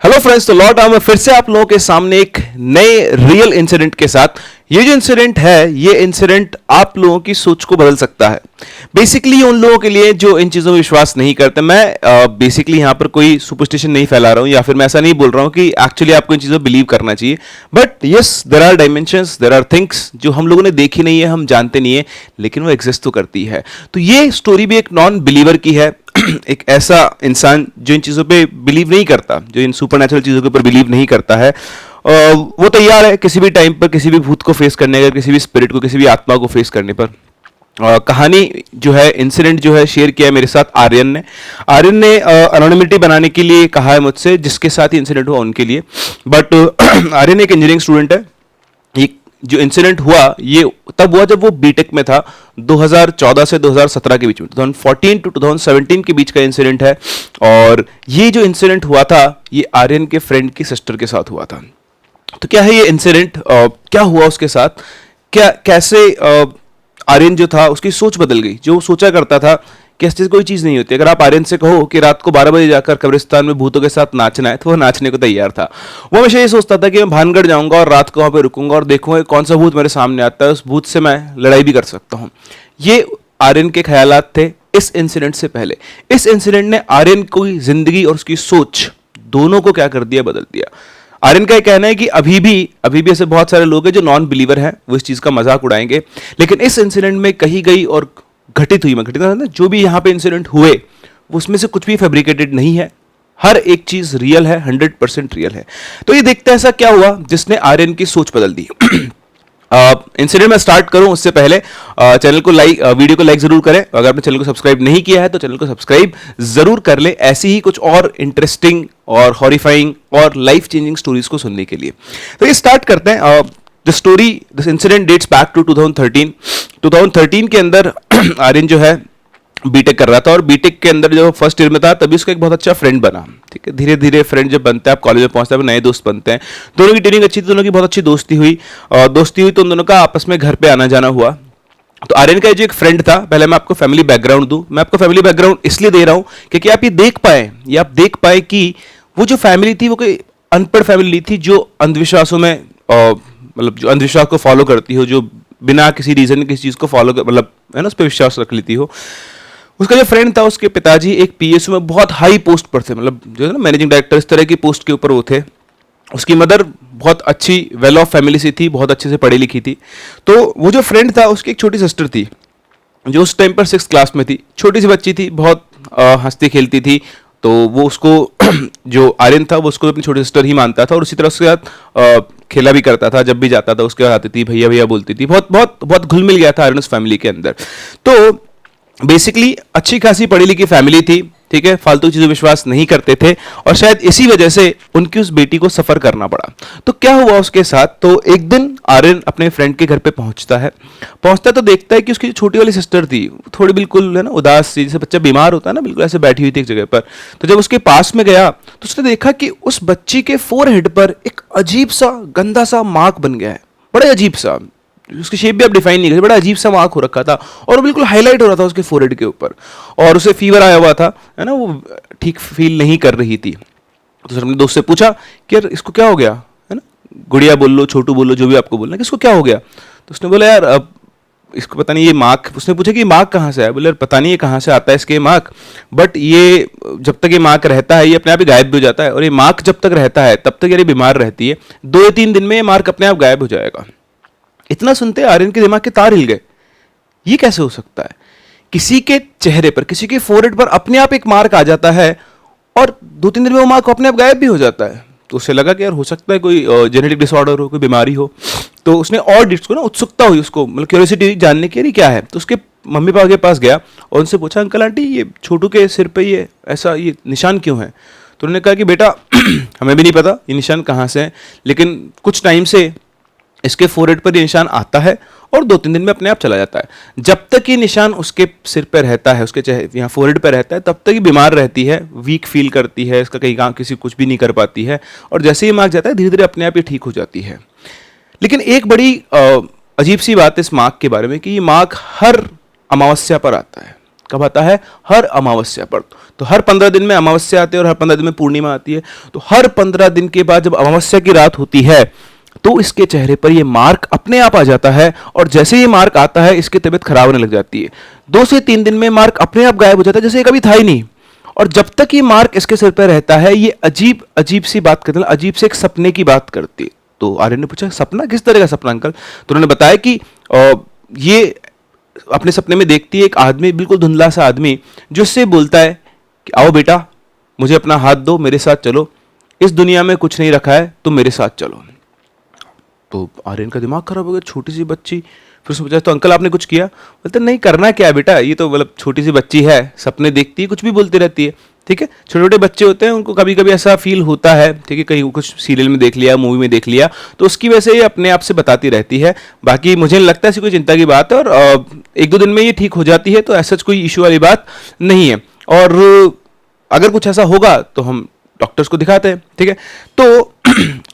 Hello friends, तो लौट आया मैं फिर से आप लोगों के सामने एक नए रियल इंसिडेंट के साथ। ये जो इंसिडेंट है, ये इंसिडेंट आप लोगों की सोच को बदल सकता है। बेसिकली उन लोगों के लिए जो इन चीज़ों में विश्वास नहीं करते। मैं बेसिकली यहाँ पर कोई सुपरस्टिशन नहीं फैला रहा हूँ, या फिर मैं ऐसा नहीं बोल रहा हूँ कि एक्चुअली आपको इन चीज़ों में बिलीव करना चाहिए। But yes, there are dimensions, there are things जो हम लोगों ने देखी नहीं है, हम जानते नहीं है, लेकिन वो एग्जिस्ट तो करती है। तो ये स्टोरी भी एक नॉन बिलीवर की है। एक ऐसा इंसान जो इन चीज़ों पे बिलीव नहीं करता, जो इन सुपरनैचुरल चीज़ों के ऊपर बिलीव नहीं करता है, वो तैयार है किसी भी टाइम पर किसी भी भूत को फेस करने का, किसी भी स्पिरिट को, किसी भी आत्मा को फेस करने पर। कहानी जो है, इंसिडेंट जो है, शेयर किया है मेरे साथ आर्यन ने अनोनिमिटी बनाने के लिए कहा है मुझसे, जिसके साथ ही इंसिडेंट हुआ उनके लिए। बट आर्यन एक इंजीनियरिंग स्टूडेंट है। ये जो इंसिडेंट हुआ ये तब हुआ जब वो बीटेक में था, 2014 से 2017 के बीच में, 2014 टू 2017 के बीच का इंसिडेंट है। और ये जो इंसिडेंट हुआ था, ये आर्यन के फ्रेंड की सिस्टर के साथ हुआ था। तो क्या है ये इंसिडेंट, क्या हुआ उसके साथ, कैसे आर्यन जो था उसकी सोच बदल गई। जो सोचा करता था कि ऐसी कोई चीज़ नहीं होती। अगर आप आर्यन से कहो कि रात को 12 बजे जाकर कब्रिस्तान में भूतों के साथ नाचना है, तो वो नाचने को तैयार था। वो हमेशा ये सोचता था कि मैं भानगढ़ जाऊंगा और रात को वहाँ पे रुकूंगा और देखूंगा कौन सा भूत मेरे सामने आता है, उस भूत से मैं लड़ाई भी कर सकता हूँ। ये आर्यन के ख्यालात थे इस इंसिडेंट से पहले। इस इंसिडेंट ने आर्यन की जिंदगी और उसकी सोच दोनों को क्या कर दिया, बदल दिया। आर्यन का कहना है कि अभी भी ऐसे बहुत सारे लोग हैं जो नॉन बिलीवर हैं, वो इस चीज़ का मजाक उड़ाएंगे, लेकिन इस इंसिडेंट में कही गई और घटित हुई, जो भी यहाँ पे इंसिडेंट हुए, उसमें से कुछ भी फैब्रिकेटेड नहीं है। हर एक चीज रियल है, 100% रियल है। तो ये देखते हैं ऐसा क्या हुआ जिसने आर्यन की सोच बदल दी। इंसिडेंट में स्टार्ट करूं उससे पहले चैनल को वीडियो को लाइक जरूर करें। अगर आपने चैनल को सब्सक्राइब नहीं किया है तो चैनल को सब्सक्राइब जरूर कर ले, ऐसी ही कुछ और इंटरेस्टिंग और हॉरिफाइंग और लाइफ चेंजिंग स्टोरीज को सुनने के लिए। तो ये स्टार्ट करते हैं। This incident dates back to 2013 के अंदर आर्यन जो है बीटेक कर रहा था, और बीटेक के अंदर जो फर्स्ट ईयर में था तभी उसका एक बहुत अच्छा फ्रेंड बना। ठीक है, धीरे धीरे फ्रेंड जब बनते हैं, आप कॉलेज में पहुंचते हैं, नए दोस्त बनते हैं। दोनों की ट्रेनिंग अच्छी थी, दोनों की बहुत अच्छी दोस्ती हुई तो उन दोनों का आपस में घर पे आना जाना हुआ। तो आर्यन का जो एक फ्रेंड था, पहले मैं आपको फैमिली बैकग्राउंड दूं। मैं आपको फैमिली बैकग्राउंड इसलिए दे रहा हूं क्योंकि आप ये देख पाए कि वो जो फैमिली थी वो कोई अनपढ़ फैमिली नहीं थी, जो अंधविश्वासों में मतलब जो अंधविश्वास को फॉलो करती हो, जो बिना किसी रीजन किसी चीज को फॉलो मतलब है ना, उस पर विश्वास रख लेती हो। उसका जो फ्रेंड था, उसके पिताजी एक पीएसयू में बहुत हाई पोस्ट पर थे, मतलब जो है ना मैनेजिंग डायरेक्टर, इस तरह की पोस्ट के ऊपर वो थे। उसकी मदर बहुत अच्छी वेल ऑफ फैमिली से थी, बहुत अच्छे से पढ़ी लिखी थी। तो वो जो फ्रेंड था, उसकी एक छोटी सिस्टर थी जो उस टाइम पर 6th क्लास में थी। छोटी सी बच्ची थी, बहुत हंसती खेलती थी। तो वो उसको जो आर्यन था वो उसको अपनी छोटी सिस्टर ही मानता था, और उसी तरह उसके साथ खेला भी करता था। जब भी जाता था उसके साथ आती थी, भैया भैया बोलती थी। बहुत बहुत बहुत घुल मिल गया था आर्यन उस फैमिली के अंदर। तो बेसिकली अच्छी खासी पढ़ी लिखी फैमिली थी, ठीक है, फालतू चीजों विश्वास नहीं करते थे, और शायद इसी वजह से उनकी उस बेटी को सफर करना पड़ा। तो क्या हुआ उसके साथ, तो एक दिन आर्यन अपने फ्रेंड के घर पे पहुंचता तो देखता है कि उसकी जो छोटी वाली सिस्टर थी, थोड़ी बिल्कुल है ना उदास सी, जैसे बच्चा बीमार होता है ना, बिल्कुल ऐसे बैठी हुई थी एक जगह पर। तो जब उसके पास में गया तो उसने देखा कि उस बच्ची के फोरहेड पर एक अजीब सा गंदा सा मार्क बन गया है, बड़ा अजीब सा। उसकी शेप भी आप डिफाइन नहीं कर, बड़ा अजीब सा मार्क हो रखा था, और वो बिल्कुल हाईलाइट हो रहा था उसके फोरहेड के ऊपर, और उसे फीवर आया हुआ था, है ना, वो ठीक फील नहीं कर रही थी। तो अपने दोस्त से पूछा कि यार इसको क्या हो गया, है ना, गुड़िया बोल लो, छोटू बोल लो, जो भी आपको बोलना है, कि इसको क्या हो गया। तो उसने बोला यार अब इसको पता नहीं ये मार्क। उसने पूछा कि मार्क कहाँ से आया। बोले यार पता नहीं ये कहाँ से आता है इसके मार्क, बट ये जब तक ये मार्क रहता है ये अपने आप ही गायब भी हो जाता है, और ये मार्क जब तक रहता है तब तक ये बीमार रहती है, 2 या 3 दिन में ये मार्क अपने आप गायब हो जाएगा। इतना सुनते आर्यन के दिमाग के तार हिल गए। ये कैसे हो सकता है, किसी के चेहरे पर, किसी के फोरहेड पर अपने आप एक मार्क आ जाता है और 2-3 दिन में वो मार्क अपने आप गायब भी हो जाता है। तो उसे लगा कि यार हो सकता है कोई जेनेटिक डिसऑर्डर हो, कोई बीमारी हो। तो उसने और डिट्स को ना, उत्सुकता हुई उसको, मतलब क्यूरियोसिटी जानने की, क्या है। तो उसके मम्मी पापा के पास गया और उनसे पूछा, अंकल आंटी ये छोटू के सिर पे ये ऐसा ये निशान क्यों है। तो उन्होंने कहा कि बेटा हमें भी नहीं पता ये निशान कहाँ से है, लेकिन कुछ टाइम से इसके फोरहेड पर ये निशान आता है और 2-3 दिन में अपने आप चला जाता है। जब तक ये निशान उसके सिर पर रहता है, उसके यहाँ फोरहेड पर रहता है, तब तक ये बीमार रहती है, वीक फील करती है, इसका कहीं काम किसी कुछ भी नहीं कर पाती है, और जैसे ही मार्क जाता है धीरे धीरे अपने आप ये ठीक हो जाती है। लेकिन एक बड़ी अजीब सी बात है इस मार्क के बारे में कि ये मार्क हर अमावस्या पर आता है। कब आता है? हर अमावस्या पर। तो हर 15 दिन में अमावस्या आती है और हर 15 दिन में पूर्णिमा आती है। तो हर 15 दिन के बाद जब अमावस्या की रात होती है तो इसके चेहरे पर ये मार्क अपने आप आ जाता है, और जैसे ये मार्क आता है इसकी तबीयत खराब होने लग जाती है। 2 से 3 दिन में मार्क अपने आप गायब हो जाता है, जैसे ये कभी था ही नहीं। और जब तक ये मार्क इसके सिर पर रहता है ये अजीब अजीब सी बात करते हैं, अजीब से एक सपने की बात करती है। तो आर्यन ने पूछा, सपना? किस तरह का सपना अंकल? तो उन्होंने बताया कि ये अपने सपने में देखती है एक आदमी, बिल्कुल धुंधला सा आदमी, जो उससे बोलता है कि आओ बेटा, मुझे अपना हाथ दो, मेरे साथ चलो, इस दुनिया में कुछ नहीं रखा है, तुम मेरे साथ चलो। तो आर्यन का दिमाग खराब हो गया, छोटी सी बच्ची। फिर उसने पूछा, तो अंकल आपने कुछ किया? बोलते नहीं, करना क्या है बेटा, ये तो मतलब छोटी सी बच्ची है, सपने देखती है, कुछ भी बोलती रहती है। ठीक है, छोटे छोटे बच्चे होते हैं, उनको कभी कभी ऐसा फील होता है, ठीक है, कहीं कुछ सीरियल में देख लिया, मूवी में देख लिया, तो उसकी वजह से ये अपने आप से बताती रहती है। बाकी मुझे नहीं लगता ऐसी कोई चिंता की बात है, और 1-2 दिन में ये ठीक हो जाती है, तो ऐसा कोई इशू वाली बात नहीं है। और अगर कुछ ऐसा होगा तो हम डॉक्टर्स को दिखाते हैं। ठीक है, तो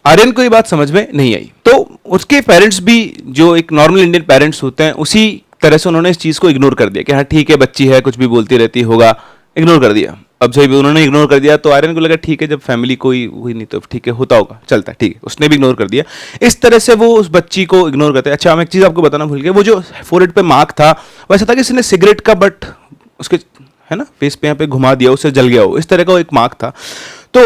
आर्यन को ये बात समझ में नहीं आई। तो उसके पेरेंट्स भी जो एक नॉर्मल इंडियन पेरेंट्स होते हैं उसी तरह से उन्होंने इस चीज़ को इग्नोर कर दिया कि हाँ ठीक है, बच्ची है, कुछ भी बोलती रहती होगा, इग्नोर कर दिया। अब जब उन्होंने इग्नोर कर दिया तो आर्यन को लगा ठीक है, जब फैमिली कोई हुई नहीं तो ठीक है, होता होगा, चलता है, ठीक है, उसने भी इग्नोर कर दिया। इस तरह से वो उस बच्ची को इग्नोर करते हैं। अच्छा, मैं एक चीज़ आपको बताना भूल गया, वो जो फोरहेड पे मार्क था वैसा था कि इसने सिगरेट का बट उसके, है ना, फेस पे यहाँ पे घुमा दिया, उससे जल गया हो, इस तरह का वो एक मार्क था। तो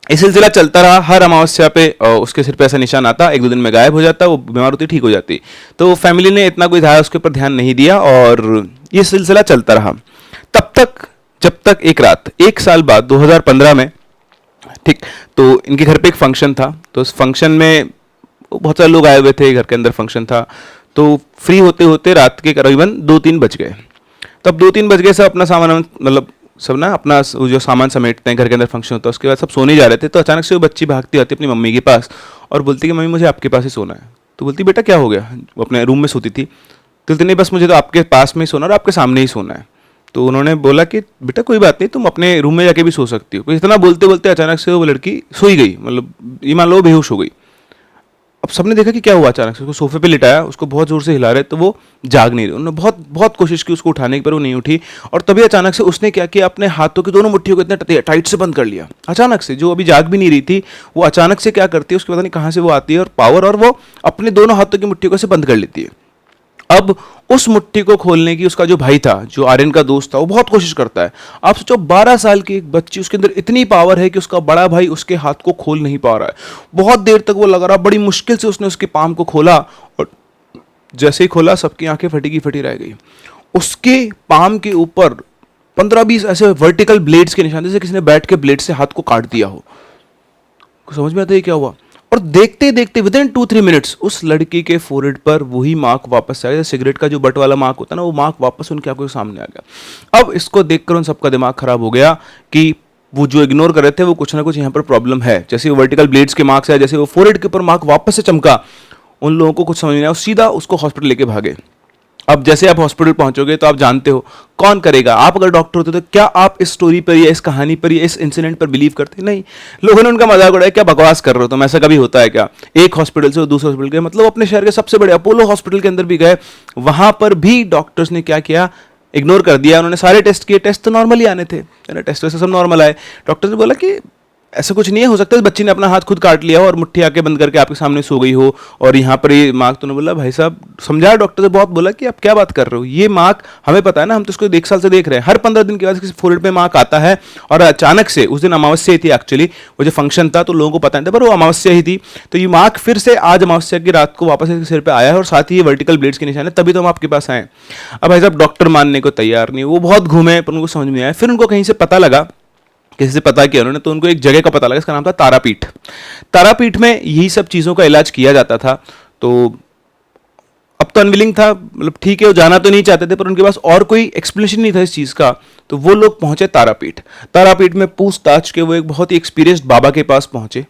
ये सिलसिला चलता रहा। हर अमावस्या पे उसके सिर पे ऐसा निशान आता, 1-2 दिन में गायब हो जाता, वो बीमार होती, ठीक हो जाती। तो फैमिली ने इतना कोई उसके ऊपर ध्यान नहीं दिया और ये सिलसिला चलता रहा तब तक, जब तक एक रात 1 साल बाद 2015 में, ठीक, तो इनके घर पे एक फंक्शन था। तो उस फंक्शन में बहुत सारे लोग आए हुए थे, घर के अंदर फंक्शन था। तो फ्री होते होते रात के करीबन 2-3 बज गए। तब 2-3 बज गए, सब अपना सामान, मतलब सब ना अपना जो सामान समेटते हैं, घर के अंदर फंक्शन होता है, उसके बाद सब सोने जा रहे थे। तो अचानक से वो बच्ची भागती आती अपनी मम्मी के पास और बोलती कि मम्मी मुझे आपके पास ही सोना है। तो बोलती बेटा क्या हो गया? वो अपने रूम में सोती थी। तो बोलती नहीं, बस मुझे तो आपके पास में ही सोना और आपके सामने ही सोना है। तो उन्होंने बोला कि बेटा कोई बात नहीं, तुम अपने रूम में जाके भी सो सकती हो। इतना बोलते बोलते अचानक से वो लड़की सोई गई, मतलब ये मान लो बेहोश हो गई। अब सबने देखा कि क्या हुआ, अचानक से उसको सोफे पे लिटाया, उसको बहुत जोर से हिला रहे, तो वो जाग नहीं रही। उन्होंने बहुत बहुत कोशिश की उसको उठाने की, पर वो नहीं उठी। और तभी अचानक से उसने क्या किया, अपने हाथों की दोनों मुट्ठियों को इतना टाइट से बंद कर लिया। अचानक से, जो अभी जाग भी नहीं रही थी, वो अचानक से क्या करती है, उसको पता नहीं कहाँ से वो आती है और पावर, और वो अपने दोनों हाथों की मुट्ठियों को से बंद कर लेती है। अब उस मुट्ठी को खोलने की उसका जो भाई था, जो आर्यन का दोस्त था, वो बहुत कोशिश करता है। आप सोचो 12 साल की एक बच्ची, उसके अंदर इतनी पावर है कि उसका बड़ा भाई उसके हाथ को खोल नहीं पा रहा है। बहुत देर तक वो लगा रहा, बड़ी मुश्किल से उसने उसके पाम को खोला, और जैसे ही खोला सबकी आंखें फटी की फटी रह गई। उसके पाम के ऊपर 15-20 ऐसे वर्टिकल ब्लेड्स के निशान, जैसे किसी ने बैठ के ब्लेड से हाथ को काट दिया हो। समझ में आता है क्या हुआ? और देखते देखते विदिन 2-3 मिनट्स उस लड़की के फोरहेड पर वही मार्क वापस आ गया। सिगरेट का जो बट वाला मार्क होता है ना, वो मार्क वापस उनकी आंखों के सामने आ गया। अब इसको देखकर उन सबका दिमाग खराब हो गया कि वो जो इग्नोर कर रहे थे, वो कुछ ना कुछ यहाँ पर प्रॉब्लम है। जैसे वो वर्टिकल ब्लेड्स के मार्क्स है, जैसे वो फोरहेड के ऊपर मार्क वापस से चमका, उन लोगों को कुछ समझ नहीं आया, सीधा उसको हॉस्पिटल लेके भागे। अब जैसे आप हॉस्पिटल पहुंचोगे तो आप जानते हो कौन करेगा। आप अगर डॉक्टर होते तो क्या आप इस स्टोरी पर या इस कहानी पर या इस इंसिडेंट पर बिलीव करते? नहीं। लोगों ने उनका मजाक उड़ाया, क्या बकवास कर रहे हो तुम, ऐसा कभी होता है क्या? एक हॉस्पिटल से दूसरे हॉस्पिटल गए, मतलब अपने शहर के सबसे बड़े अपोलो हॉस्पिटल के अंदर भी गए, वहां पर भी डॉक्टर्स ने क्या किया, इग्नोर कर दिया। उन्होंने सारे टेस्ट किए, टेस्ट तो नॉर्मल ही आने थे, टेस्ट वैसे सब नॉर्मल आए। डॉक्टर ने बोला कि ऐसा कुछ नहीं है, हो सकता है बच्ची ने अपना हाथ खुद काट लिया हो और मुट्ठी आके बंद करके आपके सामने सो गई हो, और यहाँ पर ये मार्क। तो बोला भाई साहब, समझाया डॉक्टर ने बहुत, बोला कि आप क्या बात कर रहे हो, ये मार्क हमें पता है ना, हम तो इसको 1 साल से देख रहे हैं, हर 15 दिन के बाद किसी फोरहेड पे मार्क आता है। और अचानक से उस दिन अमावस्या ही थी, एक्चुअली वो जो फंक्शन था, तो लोगों को पता नहीं था, पर वो अमावस्या ही थी। तो ये मार्क फिर से आज अमावस्या की रात को वापस इसके सिर पर आया है, और साथ ही ये वर्टिकल ब्लेड्स के निशान है, तभी तो हम आपके पास आए। अब भाई साहब डॉक्टर मानने को तैयार नहीं, वो बहुत घूमे पर उनको समझ में आया। फिर उनको कहीं से पता लगा, किसी से पता किया उन्होंने, तो उनको एक जगह का पता लगा, इसका नाम था तारापीठ। तारापीठ में यही सब चीज़ों का इलाज किया जाता था। तो अब तो अनविलिंग था, मतलब ठीक है, वो जाना तो नहीं चाहते थे, पर उनके पास और कोई एक्सप्लेनेशन नहीं था इस चीज़ का। तो वो लोग पहुंचे तारापीठ। तारापीठ में पूछताछ के वो एक बहुत ही एक्सपीरियंस्ड बाबा के पास पहुंचे।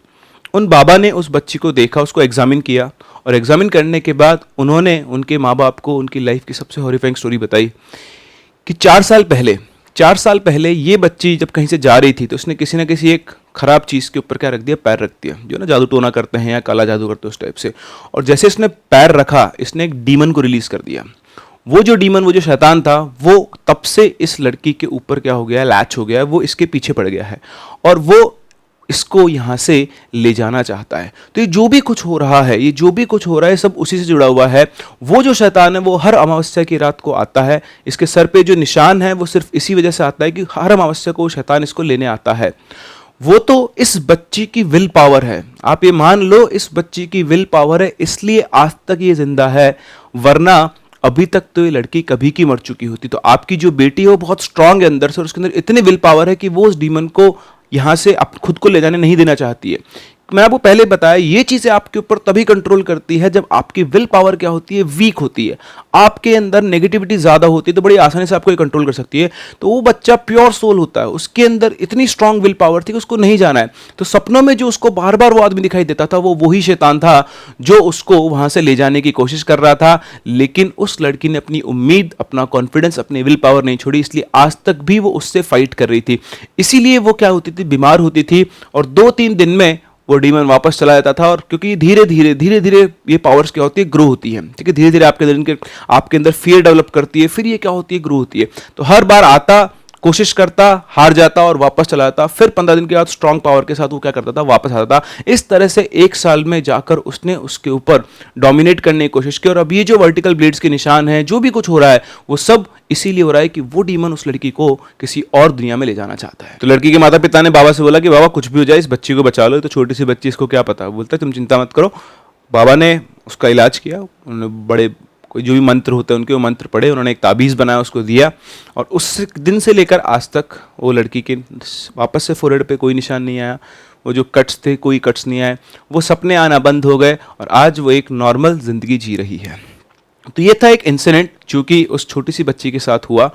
उन बाबा ने उस बच्ची को देखा, उसको एग्जामिन किया, और एग्जामिन करने के बाद उन्होंने उनके माँ बाप को उनकी लाइफ की सबसे हॉरिफाइंग स्टोरी बताई कि 4 साल पहले ये बच्ची जब कहीं से जा रही थी, तो उसने किसी ना किसी एक खराब चीज़ के ऊपर क्या रख दिया, पैर रख दिया, जो ना जादू टोना करते हैं या काला जादू करते हैं उस टाइप से। और जैसे इसने पैर रखा, इसने एक डीमन को रिलीज कर दिया। वो जो डीमन, वो जो शैतान था, वो तब से इस लड़की के ऊपर क्या हो गया, लैच हो गया है, वो इसके पीछे पड़ गया है और वो इसको यहां से ले जाना चाहता है। तो ये जो भी कुछ हो रहा है, ये जो भी कुछ हो रहा है, सब उसी से जुड़ा हुआ है। वो जो शैतान है वो हर अमावस्या की रात को आता है, इसके सर पे जो निशान है वो सिर्फ इसी वजह से आता है कि हर अमावस्या को वो शैतान इसको लेने आता है। वो तो इस बच्ची की विल पावर है, आप ये मान लो इस बच्ची की विल पावर है, इसलिए आज तक ये जिंदा है, वरना अभी तक तो ये लड़की कभी की मर चुकी होती। तो आपकी जो बेटी है वो बहुत स्ट्रांग है अंदर से और उसके अंदर इतनी विल पावर है कि वो उस डीमन को यहां से खुद को ले जाने नहीं देना चाहती है। मैं आपको पहले बताया, ये चीजें आपके ऊपर तभी कंट्रोल करती है जब आपकी विल पावर क्या होती है, वीक होती है, आपके अंदर नेगेटिविटी ज्यादा होती है, तो बड़ी आसानी से आपको ये कंट्रोल कर सकती है। तो वो बच्चा प्योर सोल होता है, उसके अंदर इतनी स्ट्रांग विल पावर थी कि उसको नहीं जाना है। तो सपनों में जो उसको बार बार वो आदमी दिखाई देता था, वो वही शैतान था जो उसको वहां से ले जाने की कोशिश कर रहा था। लेकिन उस लड़की ने अपनी उम्मीद, अपना कॉन्फिडेंस, अपनी विल पावर नहीं छोड़ी, इसलिए आज तक भी वो उससे फाइट कर रही थी। इसीलिए वो क्या होती थी, बीमार होती थी और 2-3 दिन में वो डीमन वापस चला जाता था। और क्योंकि धीरे धीरे ये पावर्स क्या होती है, ग्रो होती है, ठीक है, धीरे धीरे आपके अंदर फियर डेवलप करती है, फिर ये क्या होती है, ग्रो होती है। तो हर बार आता, कोशिश करता, हार जाता और वापस चला जाता, फिर 15 दिन के बाद स्ट्रांग पावर के साथ वो क्या करता था, वापस आता था। इस तरह से 1 साल में जाकर उसने उसके ऊपर डोमिनेट करने की कोशिश की। और अब ये जो वर्टिकल ब्लेड्स के निशान हैं, जो भी कुछ हो रहा है, वो सब इसीलिए हो रहा है कि वो डीमन उस लड़की को किसी और दुनिया में ले जाना चाहता है। तो लड़की के माता पिता ने बाबा से बोला कि बाबा कुछ भी हो जाए, इस बच्ची को बचा लो, तो छोटी सी बच्ची, इसको क्या पता। बोलता है तुम चिंता मत करो। बाबा ने उसका इलाज किया, उन्होंने बड़े कोई जो भी मंत्र होते हैं उनके वो मंत्र पढ़े, उन्होंने एक ताबीज़ बनाया, उसको दिया और उस दिन से लेकर आज तक वो लड़की के वापस से फोरहेड पे कोई निशान नहीं आया, वो जो कट्स थे कोई कट्स नहीं आए, वो सपने आना बंद हो गए और आज वो एक नॉर्मल ज़िंदगी जी रही है। तो ये था एक इंसिडेंट जो कि उस छोटी सी बच्ची के साथ हुआ।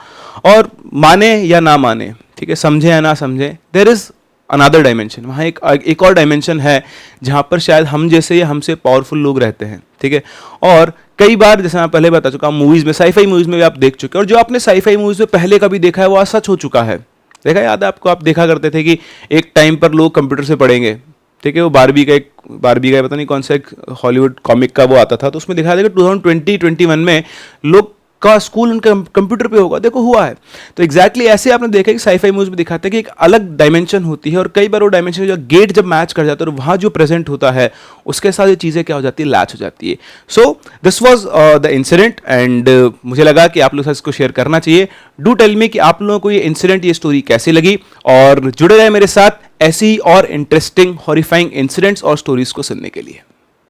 और माने या ना माने, ठीक है, समझे या ना समझे, देयर इज़ अनदर डायमेंशन। वहाँ एक और डायमेंशन है जहाँ पर शायद हम जैसे या हमसे पावरफुल लोग रहते हैं, ठीक है। और कई बार, जैसे मैं पहले बता चुका हूँ, मूवीज़ में, साईफाई मूवीज़ में भी आप देख चुके हैं, और जो आपने साईफाई मूवीज़ में पहले कभी देखा है वो आज सच हो चुका है। देखा, याद है आपको, आप देखा करते थे कि एक टाइम पर लोग कंप्यूटर से पढ़ेंगे, ठीक है। वो बारबी का पता नहीं कौन सा एक हॉलीवुड कॉमिक का वो आता था, तो उसमें दिखाया था कि 2020-21 में लोग का स्कूल उनके कंप्यूटर पे होगा। देखो हुआ है। तो एग्जैक्टली ऐसे आपने देखा कि साईफाई मूवीज में दिखाते हैं कि एक अलग डायमेंशन होती है और कई बार वो डायमेंशन जो गेट जब मैच कर जाता है और वहाँ जो प्रेजेंट होता है उसके साथ ये चीज़ें क्या हो जाती है, लैच हो जाती है। So this was the incident and मुझे लगा कि आप लोग इसको शेयर करना चाहिए। डू टेल मी कि आप लोगों को ये इंसिडेंट, ये स्टोरी कैसी लगी, और जुड़े रहे मेरे साथ ऐसी और इंटरेस्टिंग हॉरिफाइंग इंसिडेंट्स और स्टोरीज को सुनने के लिए।